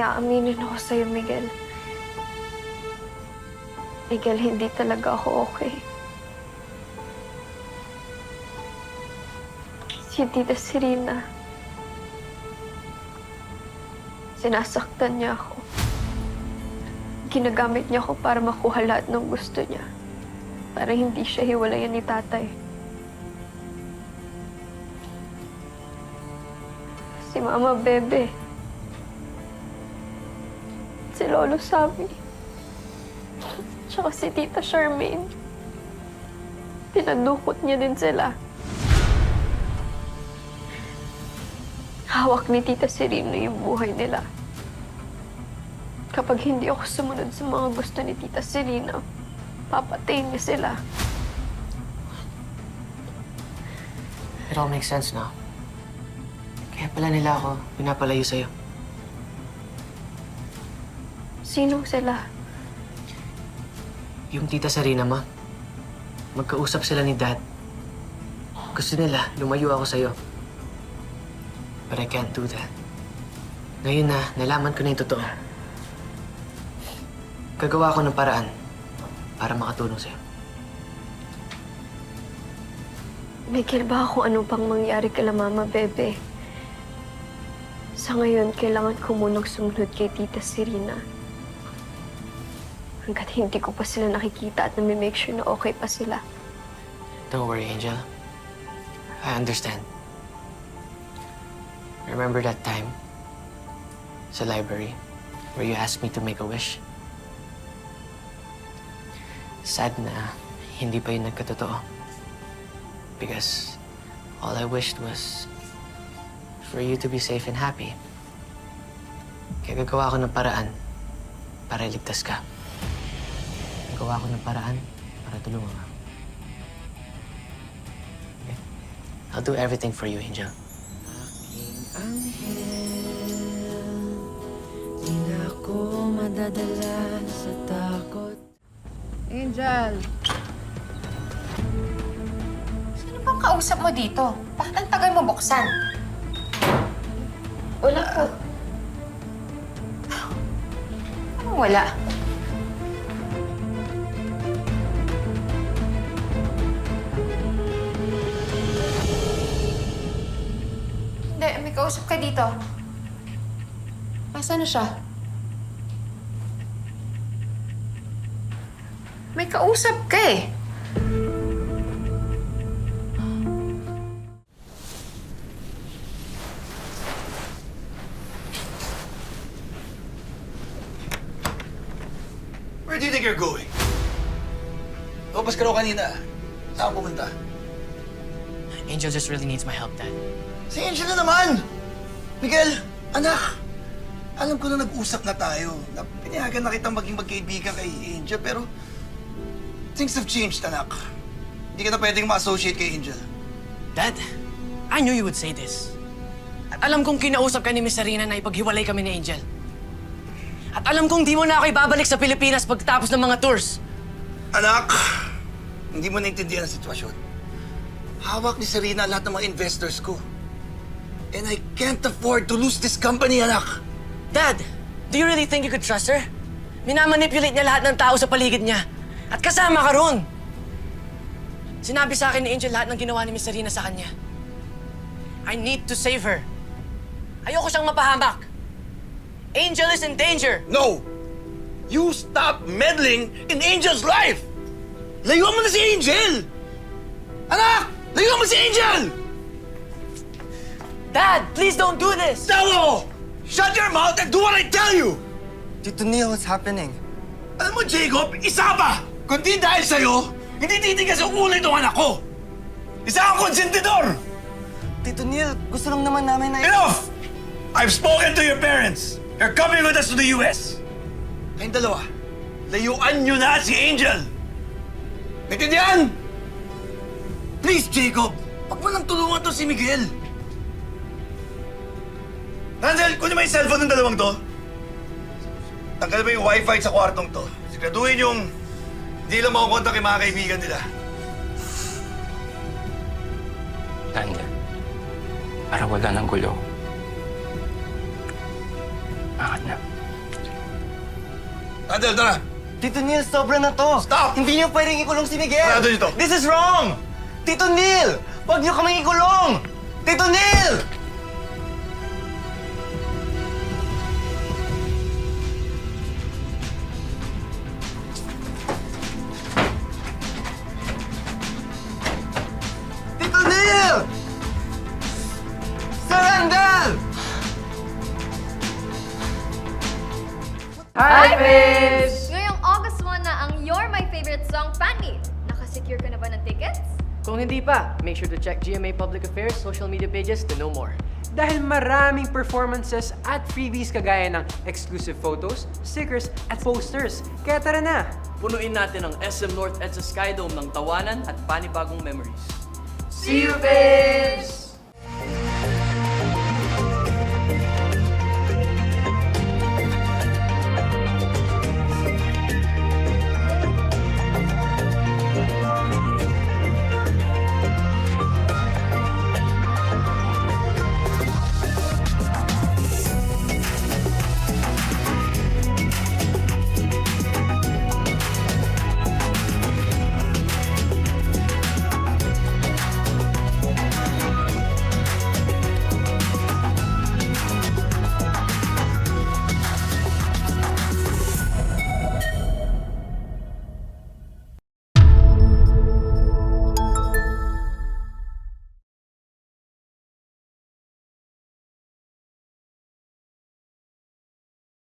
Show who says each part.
Speaker 1: may aaminin ako sa'yo, Miguel. Miguel, hindi talaga ako okay. Si Tita Serena, sinasaktan niya ako. Ginagamit niya ako para makuha lahat ng gusto niya. Para hindi siya hiwalayan ni tatay. Si Mama Bebe. Si Lolo Sammy. Tsaka si Tita Charmaine. Pinadukot niya din sila. Hawak ni Tita Serena yung buhay nila. Kapag hindi ako sumunod sa mga gusto ni Tita Serena, papatayin niya sila.
Speaker 2: It all makes sense now. Kaya pala nila ako pinapalayo sa'yo.
Speaker 1: Sinong sila?
Speaker 2: Yung Tita Serena, ma. Magkausap sila ni Dad. Gusto nila, lumayo ako sa'yo. But I can't do that. Ngayon na, nalaman ko na yung totoo. Gagawa ko ng paraan para makatulong sa'yo.
Speaker 1: Miguel, ba kung ano pang mangyari kila Mama Bebe? Sa ngayon, kailangan ko munang sumunod kay Tita Serena. Hanggat hindi ko pa sila nakikita at nami-make sure na okay pa sila.
Speaker 2: Don't worry, Angel. I understand. Remember that time sa library where you asked me to make a wish? Sad na hindi pa yun nagkatotoo. Because all I wished was for you to be safe and happy. Kaya gagawa ko ng paraan para iligtas ka. Gagawa ko ng paraan para tulungan ka. Okay? I'll do everything for you, Angel.
Speaker 3: Di na ako madadala sa takot.
Speaker 4: Angel!
Speaker 5: Sino bang kausap mo dito? Bakit ang tagal mo buksan?
Speaker 1: Wala po.
Speaker 5: Anong wala? Hindi, may kausap ka dito. Nasaan na siya? May kausap ka eh.
Speaker 6: Where do you think you're going? Lumabas ka raw kanina. Saan ka pumunta?
Speaker 2: Angel just really needs my help, Dad.
Speaker 6: Si Angel na naman! Miguel, anak! Alam ko na nag-usap na tayo. Na pinayagan na kitang maging magkaibigan kay Angel, pero things have changed, anak. Hindi ka na pwedeng ma-associate kay Angel.
Speaker 2: Dad, I knew you would say this. At alam kong kinausap ka ni Miss Serena na ipaghiwalay kami ni Angel. At alam kong di mo na ako ibabalik sa Pilipinas pagkatapos ng mga tours.
Speaker 6: Anak, hindi mo naintindihan ang sitwasyon. Hawak ni Serena lahat ng mga investors ko. And I can't afford to lose this company, anak.
Speaker 2: Dad, do you really think you could trust her? Minamanipulate niya lahat ng tao sa paligid niya. At kasama ka ron. Sinabi sa akin ni Angel lahat ng ginawa ni Miss Serena sa kanya. I need to save her. Ayoko siyang mapahamak. Angel is in danger.
Speaker 6: No! You stop meddling in Angel's life! Layuan mo na si Angel! Anak! Layuan mo si Angel!
Speaker 2: Dad, please don't do this!
Speaker 6: Tawo! Shut your mouth and do what I tell you!
Speaker 7: Tito Neil, what's happening?
Speaker 6: Alam mo, Jacob, isa pa! Kundi dahil sa'yo, hindi titigas ang ulo itong anak ko! Isa kang konsentidor!
Speaker 7: Tito Neil, gusto lang naman namin na...
Speaker 6: Enough! I've spoken to your parents. You're coming with us to the US. Kayong dalawa, layuan nyo na si Angel. Naintindihan? Please, Jacob, wag mo nang tulungan to si Miguel. Ransel, kunin mo yung cellphone ng dalawang to. Tanggal mo yung wifi sa kwartong to. Siguraduhin yung hindi lang makukontak yung mga kaibigan nila.
Speaker 8: Tanda, para wala ng gulo. Bakit na?
Speaker 6: Adel, tara!
Speaker 7: Tito Neil, sobra na to!
Speaker 6: Stop!
Speaker 7: Hindi niyo pwedeng ikulong si Miguel!
Speaker 6: Sarado dito.
Speaker 7: This is wrong! Tito Neil! Huwag niyo kaming ikulong! Tito Neil! Tito Neil! Sir Randall!
Speaker 9: Ngayong August 1 na ang You're My Favorite Song fan meet. Nakasecure ka na ba ng tickets?
Speaker 2: Kung hindi pa, make sure to check GMA Public Affairs social media pages to know more.
Speaker 10: Dahil maraming performances at freebies kagaya ng exclusive photos, stickers, at posters. Kaya tara na!
Speaker 11: Punuin natin ang SM North EDSA Skydome ng tawanan at panibagong memories.
Speaker 10: See you, babes!